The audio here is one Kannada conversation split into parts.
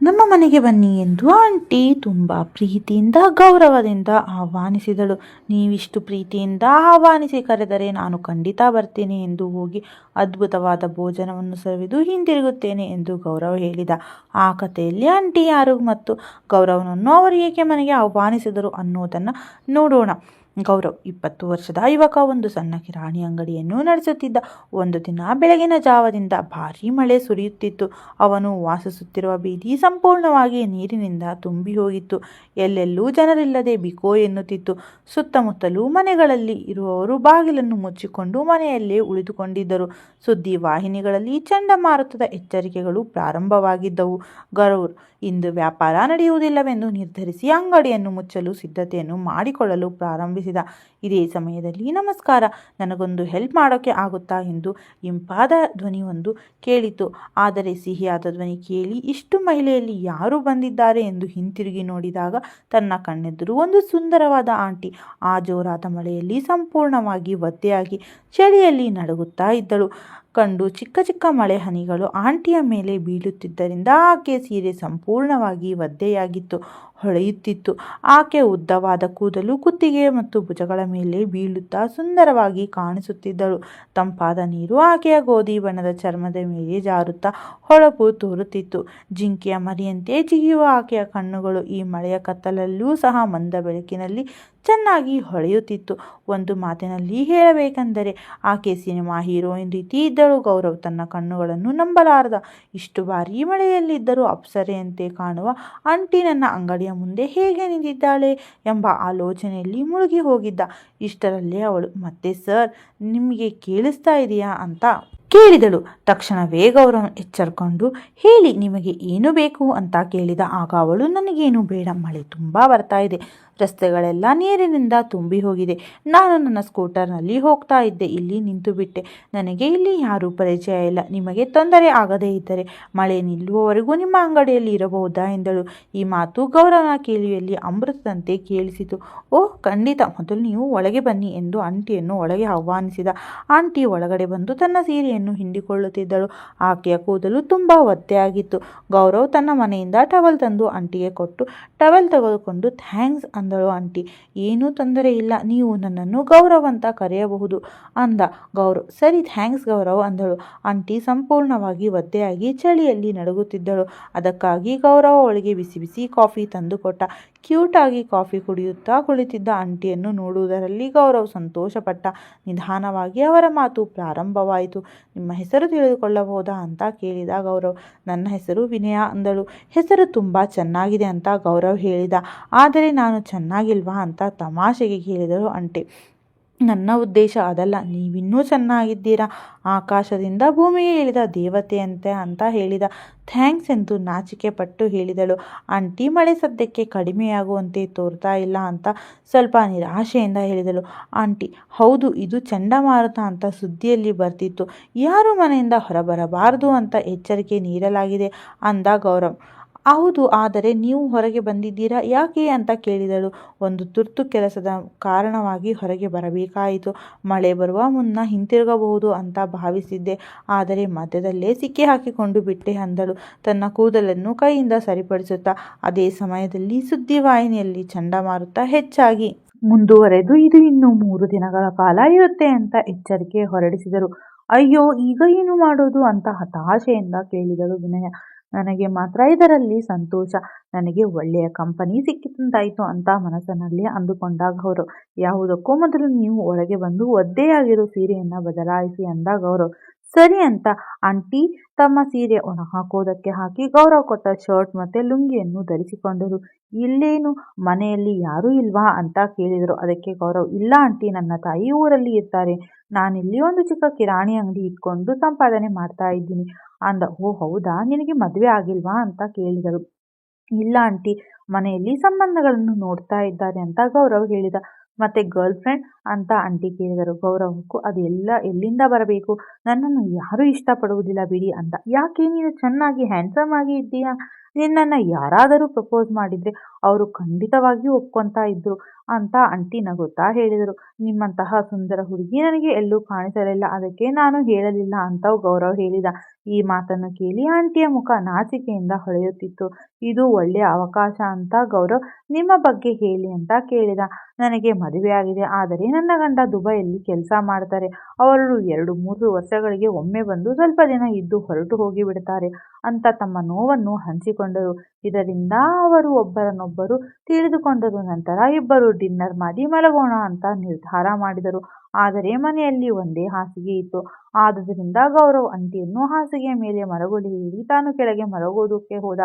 ನಮ್ಮ ಮನೆಗೆ ಬನ್ನಿ ಎಂದು ಆಂಟಿ ತುಂಬ ಪ್ರೀತಿಯಿಂದ ಗೌರವದಿಂದ ಆಹ್ವಾನಿಸಿದಳು. ನೀವಿಷ್ಟು ಪ್ರೀತಿಯಿಂದ ಆಹ್ವಾನಿಸಿ ಕರೆದರೆ ನಾನು ಖಂಡಿತ ಬರ್ತೇನೆ ಎಂದು ಹೋಗಿ ಅದ್ಭುತವಾದ ಭೋಜನವನ್ನು ಸವಿದು ಹಿಂದಿರುಗುತ್ತೇನೆ ಎಂದು ಗೌರವ್ ಹೇಳಿದ. ಆ ಕಥೆಯಲ್ಲಿ ಆಂಟಿ ಯಾರು ಮತ್ತು ಗೌರವನನ್ನು ಅವರು ಏಕೆ ಮನೆಗೆ ಆಹ್ವಾನಿಸಿದರು ಅನ್ನೋದನ್ನು ನೋಡೋಣ. ಗೌರವ್ 20 ವರ್ಷದ ಯುವಕ ಒಂದು ಸಣ್ಣ ಕಿರಾಣಿ ಅಂಗಡಿಯನ್ನು ನಡೆಸುತ್ತಿದ್ದ. ಒಂದು ದಿನ ಬೆಳಗಿನ ಜಾವದಿಂದ ಭಾರೀ ಮಳೆ ಸುರಿಯುತ್ತಿತ್ತು. ಅವನು ವಾಸಿಸುತ್ತಿರುವ ಬೀದಿ ಸಂಪೂರ್ಣವಾಗಿ ನೀರಿನಿಂದ ತುಂಬಿ ಹೋಗಿತ್ತು. ಎಲ್ಲೆಲ್ಲೂ ಜನರಿಲ್ಲದೆ ಬಿಕೋ ಎನ್ನುತ್ತಿತ್ತು. ಸುತ್ತಮುತ್ತಲೂ ಮನೆಗಳಲ್ಲಿ ಇರುವವರು ಬಾಗಿಲನ್ನು ಮುಚ್ಚಿಕೊಂಡು ಮನೆಯಲ್ಲೇ ಉಳಿದುಕೊಂಡಿದ್ದರು. ಸುದ್ದಿ ವಾಹಿನಿಗಳಲ್ಲಿ ಚಂಡಮಾರುತದ ಎಚ್ಚರಿಕೆಗಳು ಪ್ರಾರಂಭವಾಗಿದ್ದವು. ಗೌರವ್ ಇಂದು ವ್ಯಾಪಾರ ನಡೆಯುವುದಿಲ್ಲವೆಂದು ನಿರ್ಧರಿಸಿ ಅಂಗಡಿಯನ್ನು ಮುಚ್ಚಲು ಸಿದ್ಧತೆಯನ್ನು ಮಾಡಿಕೊಳ್ಳಲು ಪ್ರಾರಂಭಿಸಿದ. ಇದೇ ಸಮಯದಲ್ಲಿ ನಮಸ್ಕಾರ, ನನಗೊಂದು ಹೆಲ್ಪ್ ಮಾಡೋಕ್ಕೆ ಆಗುತ್ತಾ ಎಂದು ಇಂಪಾದ ಧ್ವನಿಯೊಂದು ಕೇಳಿತು. ಆದರೆ ಸಿಹಿಯಾದ ಧ್ವನಿ ಕೇಳಿ ಇಷ್ಟು ಮಹಿಳೆಯಲ್ಲಿ ಯಾರು ಬಂದಿದ್ದಾರೆ ಎಂದು ಹಿಂತಿರುಗಿ ನೋಡಿದಾಗ ತನ್ನ ಕಣ್ಣೆದುರು ಒಂದು ಸುಂದರವಾದ ಆಂಟಿ ಆ ಜೋರಾದ ಮಳೆಯಲ್ಲಿ ಸಂಪೂರ್ಣವಾಗಿ ಒದ್ದೆಯಾಗಿ ಚಳಿಯಲ್ಲಿ ನಡುಗುತ್ತಾ ಇದ್ದಳು. ಕಂಡು ಚಿಕ್ಕ ಚಿಕ್ಕ ಮಳೆ ಹನಿಗಳು ಆಂಟಿಯ ಮೇಲೆ ಬೀಳುತ್ತಿದ್ದರಿಂದ ಆಕೆ ಸೀರೆ ಸಂಪೂರ್ಣವಾಗಿ ಒದ್ದೆಯಾಗಿತ್ತು, ಹೊಳೆಯುತ್ತಿತ್ತು. ಆಕೆ ಉದ್ದವಾದ ಕೂದಲು ಕುತ್ತಿಗೆ ಮತ್ತು ಭುಜಗಳ ಮೇಲೆ ಬೀಳುತ್ತಾ ಸುಂದರವಾಗಿ ಕಾಣಿಸುತ್ತಿದ್ದಳು. ತಂಪಾದ ನೀರು ಆಕೆಯ ಗೋಧಿ ಬಣ್ಣದ ಚರ್ಮದ ಮೇಲೆ ಜಾರುತ್ತಾ ಹೊಳಪು ತೋರುತ್ತಿತ್ತು. ಜಿಂಕೆಯ ಮರಿಯಂತೆ ಜಿಗಿಯುವ ಆಕೆಯ ಕಣ್ಣುಗಳು ಈ ಮಳೆಯ ಕತ್ತಲಲ್ಲೂ ಸಹ ಮಂದ ಬೆಳಕಿನಲ್ಲಿ ಚೆನ್ನಾಗಿ ಹೊಳೆಯುತ್ತಿತ್ತು. ಒಂದು ಮಾತಿನಲ್ಲಿ ಹೇಳಬೇಕೆಂದರೆ ಆಕೆ ಸಿನಿಮಾ ಹೀರೋಯಿನ್ ರೀತಿ ಇದ್ದಳು. ಗೌರವ್ ತನ್ನ ಕಣ್ಣುಗಳನ್ನು ನಂಬಲಾರದ. ಇಷ್ಟು ಬಾರಿ ಮಳೆಯಲ್ಲಿದ್ದರೂ ಅಪ್ಸರೆಯಂತೆ ಕಾಣುವ ಆಂಟಿ ನನ್ನ ಅಂಗಡಿಯ ಮುಂದೆ ಹೇಗೆ ನಿಂತಿದ್ದಾಳೆ ಎಂಬ ಆಲೋಚನೆಯಲ್ಲಿ ಮುಳುಗಿ ಹೋಗಿದ್ದ. ಇಷ್ಟರಲ್ಲೇ ಅವಳು ಮತ್ತೆ ಸರ್, ನಿಮಗೆ ಕೇಳಿಸ್ತಾ ಇದೆಯಾ ಅಂತ ಕೇಳಿದಳು. ತಕ್ಷಣವೇ ಗೌರವ್ ಎಚ್ಚರಿಕೊಂಡು ಹೇಳಿ, ನಿಮಗೆ ಏನು ಬೇಕು ಅಂತ ಕೇಳಿದ. ಆಗ ಅವಳು ನನಗೇನು ಬೇಡ, ಮಳೆ ತುಂಬ ಬರ್ತಾ ಇದೆ, ರಸ್ತೆಗಳೆಲ್ಲ ನೀರಿನಿಂದ ತುಂಬಿ ಹೋಗಿದೆ. ನಾನು ನನ್ನ ಸ್ಕೂಟರ್ನಲ್ಲಿ ಹೋಗ್ತಾ ಇದ್ದೆ, ಇಲ್ಲಿ ನಿಂತು ಬಿಟ್ಟೆ. ನನಗೆ ಇಲ್ಲಿ ಯಾರೂ ಪರಿಚಯ ಇಲ್ಲ. ನಿಮಗೆ ತೊಂದರೆ ಆಗದೇ ಇದ್ದರೆ ಮಳೆ ನಿಲ್ಲುವವರೆಗೂ ನಿಮ್ಮ ಅಂಗಡಿಯಲ್ಲಿ ಇರಬಹುದಾ ಎಂದಳು. ಈ ಮಾತು ಗೌರವನ ಕೇಳಿಯಲ್ಲಿ ಅಮೃತದಂತೆ ಕೇಳಿಸಿತು. ಓಹ್ ಖಂಡಿತ, ಮೊದಲು ನೀವು ಒಳಗೆ ಬನ್ನಿ ಎಂದು ಆಂಟಿಯನ್ನು ಒಳಗೆ ಆಹ್ವಾನಿಸಿದ. ಆಂಟಿ ಒಳಗಡೆ ಬಂದು ತನ್ನ ಸೀರೆಯನ್ನು ಹಿಂಡಿಕೊಳ್ಳುತ್ತಿದ್ದಳು. ಆಕೆಯ ಕೂದಲು ತುಂಬ ಒದ್ದೆಯಾಗಿತ್ತು. ಗೌರವ್ ತನ್ನ ಮನೆಯಿಂದ ಟವಲ್ ತಂದು ಆಂಟಿಗೆ ಕೊಟ್ಟು ಟವಲ್ ತೆಗೆದುಕೊಂಡು ಥ್ಯಾಂಕ್ಸ್ ಅಂದಳು. ಆಂಟಿ ಏನೂ ತೊಂದರೆ ಇಲ್ಲ, ನೀವು ನನ್ನನ್ನು ಗೌರವ್ ಅಂತ ಕರೆಯಬಹುದು ಅಂದ. ಗೌರವ್ ಸರಿ ಥ್ಯಾಂಕ್ಸ್ ಗೌರವ್ ಅಂದಳು. ಆಂಟಿ ಸಂಪೂರ್ಣವಾಗಿ ಒದ್ದೆಯಾಗಿ ಚಳಿಯಲ್ಲಿ ನಡುಗುತ್ತಿದ್ದಳು. ಅದಕ್ಕಾಗಿ ಗೌರವ್ ಅವಳಿಗೆ ಬಿಸಿ ಬಿಸಿ ಕಾಫಿ ತಂದು ಕೊಟ್ಟ. ಕ್ಯೂಟ್ ಆಗಿ ಕಾಫಿ ಕುಡಿಯುತ್ತಾ ಕುಳಿತಿದ್ದ ಆಂಟಿಯನ್ನು ನೋಡುವುದರಲ್ಲಿ ಗೌರವ್ ಸಂತೋಷಪಟ್ಟ. ನಿಧಾನವಾಗಿ ಅವರ ಮಾತು ಪ್ರಾರಂಭವಾಯಿತು. ನಿಮ್ಮ ಹೆಸರು ತಿಳಿದುಕೊಳ್ಳಬಹುದಾ ಅಂತ ಕೇಳಿದ ಗೌರವ್. ನನ್ನ ಹೆಸರು ವಿನಯ ಅಂದಳು. ಹೆಸರು ತುಂಬ ಚೆನ್ನಾಗಿದೆ ಅಂತ ಗೌರವ್ ಹೇಳಿದ. ಆದರೆ ನಾನು ಚೆನ್ನಾಗಿಲ್ವಾ ಅಂತ ತಮಾಷೆಗೆ ಕೇಳಿದಳು ಆಂಟಿ. ನನ್ನ ಉದ್ದೇಶ ಅದಲ್ಲ, ನೀವಿನ್ನೂ ಚೆನ್ನಾಗಿದ್ದೀರಾ, ಆಕಾಶದಿಂದ ಭೂಮಿಗೆ ಇಳಿದ ದೇವತೆಯಂತೆ ಅಂತ ಹೇಳಿದ. ಥ್ಯಾಂಕ್ಸ್ ಎಂದು ನಾಚಿಕೆ ಪಟ್ಟು ಹೇಳಿದಳು. ಆಂಟಿ ಮಳೆ ಸದ್ಯಕ್ಕೆ ಕಡಿಮೆಯಾಗುವಂತೆ ತೋರ್ತಾ ಇಲ್ಲ ಅಂತ ಸ್ವಲ್ಪ ನಿರಾಶೆಯಿಂದ ಹೇಳಿದಳು. ಆಂಟಿ ಹೌದು, ಇದು ಚಂಡಮಾರುತ ಅಂತ ಸುದ್ದಿಯಲ್ಲಿ ಬರ್ತಿತ್ತು, ಯಾರು ಮನೆಯಿಂದ ಹೊರಬರಬಾರದು ಅಂತ ಎಚ್ಚರಿಕೆ ನೀಡಲಾಗಿದೆ ಅಂದ ಗೌರವ್. ಹೌದು, ಆದರೆ ನೀವು ಹೊರಗೆ ಬಂದಿದ್ದೀರಾ ಯಾಕೆ ಅಂತ ಕೇಳಿದಳು. ಒಂದು ತುರ್ತು ಕೆಲಸದ ಕಾರಣವಾಗಿ ಹೊರಗೆ ಬರಬೇಕಾಯಿತು. ಮಳೆ ಬರುವ ಮುನ್ನ ಹಿಂತಿರುಗಬಹುದು ಅಂತ ಭಾವಿಸಿದ್ದೆ, ಆದರೆ ಮಧ್ಯದಲ್ಲೇ ಸಿಕ್ಕಿ ಹಾಕಿಕೊಂಡು ಬಿಟ್ಟೆ ಅಂದಳು, ತನ್ನ ಕೂದಲನ್ನು ಕೈಯಿಂದ ಸರಿಪಡಿಸುತ್ತಾ. ಅದೇ ಸಮಯದಲ್ಲಿ ಸುದ್ದಿವಾಹಿನಿಯಲ್ಲಿ ಚಂಡಮಾರುತ ಹೆಚ್ಚಾಗಿ ಮುಂದುವರೆದು ಇದು ಇನ್ನೂ 3 ದಿನಗಳ ಕಾಲ ಇರುತ್ತೆ ಅಂತ ಎಚ್ಚರಿಕೆ ಹೊರಡಿಸಿದರು. ಅಯ್ಯೋ, ಈಗ ಏನು ಮಾಡೋದು ಅಂತ ಹತಾಶೆಯಿಂದ ಕೇಳಿದಳು ವಿನಯ. ನನಗೆ ಮಾತ್ರ ಇದರಲ್ಲಿ ಸಂತೋಷ, ನನಗೆ ಒಳ್ಳೆಯ ಕಂಪನಿ ಸಿಕ್ಕಿತಂತಾಯಿತು ಅಂತ ಮನಸ್ಸಿನಲ್ಲಿ ಅಂದುಕೊಂಡ ಗೌರವ್. ಯಾವುದಕ್ಕೂ ಮೊದಲು ನೀವು ಒಳಗೆ ಬಂದು ಒದ್ದೆಯಾಗಿರೋ ಸೀರೆಯನ್ನು ಬದಲಾಯಿಸಿ ಅಂದ ಗೌರವ್. ಸರಿ ಅಂತ ಆಂಟಿ ತಮ್ಮ ಸೀರೆ ಒಣ ಹಾಕೋದಕ್ಕೆ ಹಾಕಿ ಗೌರವ್ ಕೊಟ್ಟ ಶರ್ಟ್ ಮತ್ತೆ ಲುಂಗಿಯನ್ನು ಧರಿಸಿಕೊಂಡರು. ಇಲ್ಲೇನು ಮನೆಯಲ್ಲಿ ಯಾರೂ ಇಲ್ವಾ ಅಂತ ಕೇಳಿದರು. ಅದಕ್ಕೆ ಗೌರವ್, ಇಲ್ಲ ಆಂಟಿ, ನನ್ನ ತಾಯಿ ಊರಲ್ಲಿ ಇರ್ತಾರೆ, ನಾನಿಲ್ಲಿ ಒಂದು ಚಿಕ್ಕ ಕಿರಾಣಿ ಅಂಗಡಿ ಇಟ್ಕೊಂಡು ಸಂಪಾದನೆ ಮಾಡ್ತಾ ಇದ್ದೀನಿ ಅಂದ. ಓ ಹೌದಾ, ನಿನಗೆ ಮದುವೆ ಆಗಿಲ್ವಾ ಅಂತ ಕೇಳಿದರು. ಇಲ್ಲ ಆಂಟಿ, ಮನೆಯಲ್ಲಿ ಸಂಬಂಧಗಳನ್ನು ನೋಡ್ತಾ ಇದ್ದಾರೆ ಅಂತ ಗೌರವ್ ಹೇಳಿದ. ಮತ್ತೆ ಗರ್ಲ್ ಫ್ರೆಂಡ್ ಅಂತ ಆಂಟಿ ಕೇಳಿದರು. ಗೌರವಕ್ಕೂ ಅದೆಲ್ಲ ಎಲ್ಲಿಂದ ಬರಬೇಕು, ನನ್ನನ್ನು ಯಾರೂ ಇಷ್ಟಪಡುವುದಿಲ್ಲ ಬಿಡಿ ಅಂದ. ಯಾಕೆ, ನೀನು ಚೆನ್ನಾಗಿ ಹ್ಯಾಂಡ್ಸಮ್ ಆಗಿ ಇದ್ದೀಯಾ, ನಿನ್ನನ್ನು ಯಾರಾದರೂ ಪ್ರಪೋಸ್ ಮಾಡಿದರೆ ಅವರು ಖಂಡಿತವಾಗಿಯೂ ಒಪ್ಕೊತಾ ಇದ್ರು, ಅಂತ ಆಂಟಿ ನಗುತ್ತಾ ಹೇಳಿದರು. ನಿಮ್ಮಂತಹ ಸುಂದರ ಹುಡುಗಿ ನನಗೆ ಎಲ್ಲೂ ಕಾಣಿಸಲಿಲ್ಲ, ಅದಕ್ಕೆ ನಾನು ಹೇಳಲಿಲ್ಲ ಅಂತ ಗೌರವ್ ಹೇಳಿದ. ಈ ಮಾತನ್ನು ಕೇಳಿ ಆಂಟಿಯ ಮುಖ ನಾಚಿಕೆಯಿಂದ ಹೊಳೆಯುತ್ತಿತ್ತು. ಇದು ಒಳ್ಳೆಯ ಅವಕಾಶ ಅಂತ ಗೌರವ್ ನಿಮ್ಮ ಬಗ್ಗೆ ಹೇಳಿ ಅಂತ ಕೇಳಿದ. ನನಗೆ ಮದುವೆಯಾಗಿದೆ, ಆದರೆ ನನ್ನ ಗಂಡ ದುಬೈಯಲ್ಲಿ ಕೆಲಸ ಮಾಡ್ತಾರೆ. ಅವರು 2-3 ವರ್ಷಗಳಿಗೆ ಒಮ್ಮೆ ಬಂದು ಸ್ವಲ್ಪ ದಿನ ಇದ್ದು ಹೊರಟು ಹೋಗಿಬಿಡ್ತಾರೆ ಅಂತ ತಮ್ಮ ನೋವನ್ನು ಹಂಚಿಕೊಂಡರು. ಇದರಿಂದ ಅವರು ಒಬ್ಬರನ್ನೊಬ್ಬರು ತಿಳಿದುಕೊಂಡರು. ನಂತರ ಇಬ್ಬರು ಡಿನ್ನರ್ ಮಾಡಿ ಮಲಗೋಣ ಅಂತ ನಿರ್ಧಾರ ಮಾಡಿದರು. ಆದರೆ ಮನೆಯಲ್ಲಿ ಒಂದೇ ಹಾಸಿಗೆ ಇತ್ತು. ಆದುದರಿಂದ ಗೌರವ್ ಆಂಟಿಯನ್ನು ಹಾಸಿಗೆಯ ಮೇಲೆ ಮಲಗಲು ಹೇಳಿ ತಾನು ಕೆಳಗೆ ಮಲಗೋದಕ್ಕೆ ಹೋದ.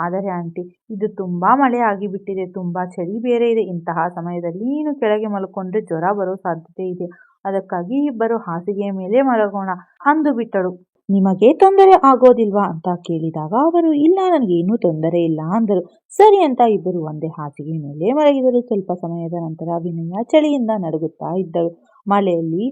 ಆದರೆ ಆಂಟಿ, ಇದು ತುಂಬಾ ಮಳೆ ಆಗಿಬಿಟ್ಟಿದೆ, ತುಂಬಾ ಚಳಿ ಬೇರೆ ಇದೆ. ಇಂತಹ ಸಮಯದಲ್ಲಿ ನೀನು ಕೆಳಗೆ ಮಲ್ಕೊಂಡ್ರೆ ಜ್ವರ ಬರೋ ಸಾಧ್ಯತೆ ಇದೆ. ಅದಕ್ಕಾಗಿ ಇಬ್ಬರು ಹಾಸಿಗೆಯ ಮೇಲೆ ಮಲಗೋಣ ಅಂದು ಬಿಟ್ಟಳು. ನಿಮಗೆ ತೊಂದರೆ ಆಗೋದಿಲ್ವಾ ಅಂತ ಕೇಳಿದಾಗ ಅವರು ಇಲ್ಲ, ನನಗೇನೂ ತೊಂದರೆ ಇಲ್ಲ ಅಂದರು. ಸರಿ ಅಂತ ಇಬ್ಬರು ಒಂದೇ ಹಾಸಿಗೆ ಮೇಲೆ ಮಲಗಿದರು. ಸ್ವಲ್ಪ ಸಮಯದ ನಂತರ ವಿನಯ ಚಳಿಯಿಂದ ನಡುಗುತ್ತಾ ಇದ್ದಳು. ಮಳೆಯಲ್ಲಿ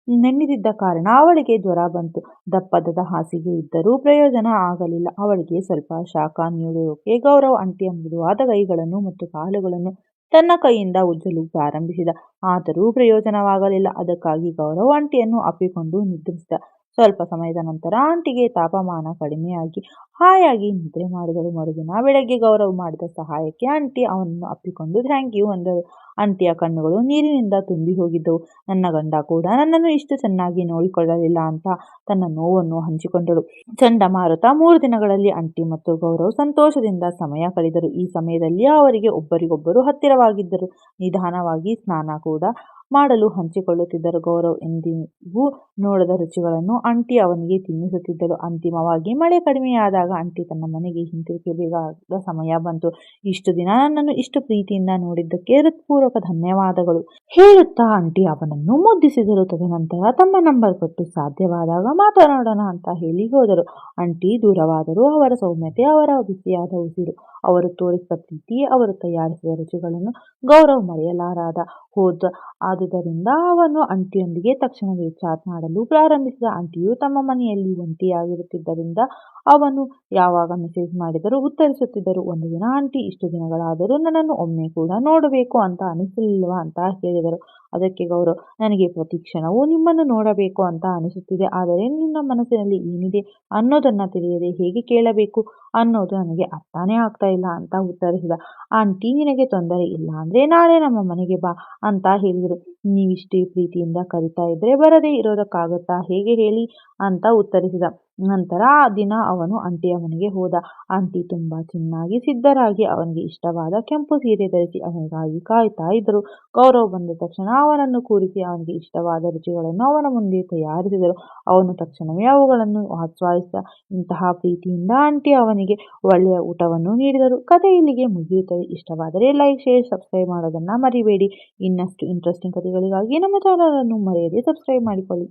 ನೆನೆದಿದ್ದ ಕಾರಣ ಅವಳಿಗೆ ಜ್ವರ ಬಂತು. ದಪ್ಪದ ಹಾಸಿಗೆ ಇದ್ದರೂ ಪ್ರಯೋಜನ ಆಗಲಿಲ್ಲ. ಅವಳಿಗೆ ಸ್ವಲ್ಪ ಶಾಖ ನೀಡೋಕೆ ಗೌರವ್ ಆಂಟಿಯ ಮೃದುವಾದ ಕೈಗಳನ್ನು ಮತ್ತು ಕಾಲುಗಳನ್ನು ತನ್ನ ಕೈಯಿಂದ ಉಜ್ಜಲು ಪ್ರಾರಂಭಿಸಿದ. ಆದರೂ ಪ್ರಯೋಜನವಾಗಲಿಲ್ಲ. ಅದಕ್ಕಾಗಿ ಗೌರವ್ ಆಂಟಿಯನ್ನು ಅಪ್ಪಿಕೊಂಡು ನಿದ್ರಿಸಿದ. ಸ್ವಲ್ಪ ಸಮಯದ ನಂತರ ಆಂಟಿಗೆ ತಾಪಮಾನ ಕಡಿಮೆಯಾಗಿ ಹಾಯಾಗಿ ನಿದ್ರೆ ಮಾಡಿದಳು. ಮರುದಿನ ಬೆಳಗ್ಗೆ ಗೌರವ್ ಮಾಡಿದ ಸಹಾಯಕ್ಕೆ ಆಂಟಿ ಅವನನ್ನು ಅಪ್ಪಿಕೊಂಡು ಥ್ಯಾಂಕ್ ಯು ಅಂದಳು. ಆಂಟಿಯ ಕಣ್ಣುಗಳು ನೀರಿನಿಂದ ತುಂಬಿ ಹೋಗಿದ್ದವು. ನನ್ನ ಗಂಡ ಕೂಡ ನನ್ನನ್ನು ಇಷ್ಟು ಚೆನ್ನಾಗಿ ನೋಡಿಕೊಳ್ಳಲಿಲ್ಲ ಅಂತ ತನ್ನ ನೋವನ್ನು ಹಂಚಿಕೊಂಡಳು. ಚಂಡಮಾರುತ 3 ದಿನಗಳಲ್ಲಿ ಆಂಟಿ ಮತ್ತು ಗೌರವ್ ಸಂತೋಷದಿಂದ ಸಮಯ ಕಳೆದರು. ಈ ಸಮಯದಲ್ಲಿ ಅವರಿಗೆ ಒಬ್ಬರಿಗೊಬ್ಬರು ಹತ್ತಿರವಾಗಿದ್ದರು. ನಿಧಾನವಾಗಿ ಸ್ನಾನ ಕೂಡ ಮಾಡಲು ಹಂಚಿಕೊಳ್ಳುತ್ತಿದ್ದರು. ಗೌರವ್ ಎಂದಿಗೂ ನೋಡದ ರುಚಿಗಳನ್ನು ಆಂಟಿ ಅವನಿಗೆ ತಿನ್ನಿಸುತ್ತಿದ್ದಳು. ಅಂತಿಮವಾಗಿ ಮಳೆ ಕಡಿಮೆಯಾದಾಗ ಆಂಟಿ ತನ್ನ ಮನೆಗೆ ಹಿಂತಿರುಗಬೇಕಾದ ಸಮಯ ಬಂತು. ಇಷ್ಟು ದಿನ ನನ್ನನ್ನು ಇಷ್ಟು ಪ್ರೀತಿಯಿಂದ ನೋಡಿದ್ದಕ್ಕೆ ಹೃತ್ಪೂರ್ವಕ ಧನ್ಯವಾದಗಳು ಹೇಳುತ್ತಾ ಆಂಟಿ ಅವನನ್ನು ಮುದ್ದಿಸಿದರು. ತದನಂತರ ತಮ್ಮ ನಂಬರ್ ಕೊಟ್ಟು ಸಾಧ್ಯವಾದಾಗ ಮಾತನಾಡೋಣ ಅಂತ ಹೇಳಿ ಹೋದರು. ಆಂಟಿ ದೂರವಾದರೂ ಅವರ ಸೌಮ್ಯತೆ, ಅವರ ಬಿಸಿಯಾದ ಉಸಿರು, ಅವರು ತೋರಿಸಿದ ಪ್ರೀತಿ, ಅವರು ತಯಾರಿಸಿದ ರುಚಿಗಳನ್ನು ಗೌರವ್ ಮರೆಯಲಾರದ ಹೋದ. ಆದುದರಿಂದ ಅವನು ಆಂಟಿಯೊಂದಿಗೆ ತಕ್ಷಣವೇ ಚಾಟ್ ಮಾಡಲು ಪ್ರಾರಂಭಿಸಿದ. ಆಂಟಿಯು ತಮ್ಮ ಮನೆಯಲ್ಲಿ ಒಂಟಿಯಾಗಿರುತ್ತಿದ್ದರಿಂದ ಅವನು ಯಾವಾಗ ಮೆಸೇಜ್ ಮಾಡಿದರೂ ಉತ್ತರಿಸುತ್ತಿದ್ದರು. ಒಂದು ದಿನ ಆಂಟಿ, ಇಷ್ಟು ದಿನಗಳಾದರೂ ನನ್ನನ್ನು ಒಮ್ಮೆ ಕೂಡ ನೋಡಬೇಕು ಅಂತ ಅನಿಸಲಿಲ್ವಾ ಅಂತ ಕೇಳಿದರು. ಅದಕ್ಕೆ ಗೌರವ್, ನನಗೆ ಪ್ರತಿ ಕ್ಷಣವೂ ನಿಮ್ಮನ್ನು ನೋಡಬೇಕು ಅಂತ ಅನಿಸುತ್ತಿದೆ, ಆದರೆ ನಿನ್ನ ಮನಸ್ಸಿನಲ್ಲಿ ಏನಿದೆ ಅನ್ನೋದನ್ನ ತಿಳಿಯದೆ ಹೇಗೆ ಕೇಳಬೇಕು ಅನ್ನೋದು ನನಗೆ ಅರ್ಥನೇ ಆಗ್ತಾ ಇಲ್ಲ ಅಂತ ಉತ್ತರಿಸಿದ. ಆಂಟಿ, ನಿನಗೆ ತೊಂದರೆ ಇಲ್ಲ ಅಂದ್ರೆ ನಾಳೆ ನಮ್ಮ ಮನೆಗೆ ಬಾ ಅಂತ ಹೇಳಿದರು. ನೀವಿಷ್ಟೇ ಪ್ರೀತಿಯಿಂದ ಕರಿತಾ ಇದ್ರೆ ಬರದೇ ಇರೋದಕ್ಕಾಗತ್ತಾ ಹೇಗೆ ಹೇಳಿ ಅಂತ ಉತ್ತರಿಸಿದ. ನಂತರ ಆ ದಿನ ಅವನು ಆಂಟಿಯ ಮನೆಗೆ ಹೋದ. ಆಂಟಿ ತುಂಬಾ ಚೆನ್ನಾಗಿ ಸಿದ್ಧರಾಗಿ ಅವನಿಗೆ ಇಷ್ಟವಾದ ಕೆಂಪು ಸೀರೆ ಧರಿಸಿ ಅವನಿಗಾಗಿ ಕಾಯ್ತಾ ಇದ್ದರು. ಗೌರವ್ ಬಂದ ತಕ್ಷಣ ಅವನನ್ನು ಕೂರಿಸಿ ಅವನಿಗೆ ಇಷ್ಟವಾದ ರುಚಿಗಳನ್ನು ಅವನ ಮುಂದೆ ತಯಾರಿಸಿದರು. ಅವನು ತಕ್ಷಣವೇ ಅವುಗಳನ್ನು ಆಸ್ವಾದಿಸಿದ. ಇಂತಹ ಪ್ರೀತಿಯಿಂದ ಆಂಟಿ ಅವನಿಗೆ ಒಳ್ಳೆಯ ಊಟವನ್ನು ನೀಡಿದರು. ಕಥೆ ಇಲ್ಲಿಗೆ ಮುಗಿಯುತ್ತದೆ. ಇಷ್ಟವಾದರೆ ಲೈಕ್, ಶೇರ್, ಸಬ್ಸ್ಕ್ರೈಬ್ ಮಾಡೋದನ್ನ ಮರಿಬೇಡಿ. ಇನ್ನಷ್ಟು ಇಂಟ್ರೆಸ್ಟಿಂಗ್ ಕಥೆಗಳಿಗಾಗಿ ನಮ್ಮ ಚಾನಲ್ ಅನ್ನು ಮರೆಯದೆ ಸಬ್ಸ್ಕ್ರೈಬ್ ಮಾಡಿಕೊಳ್ಳಿ.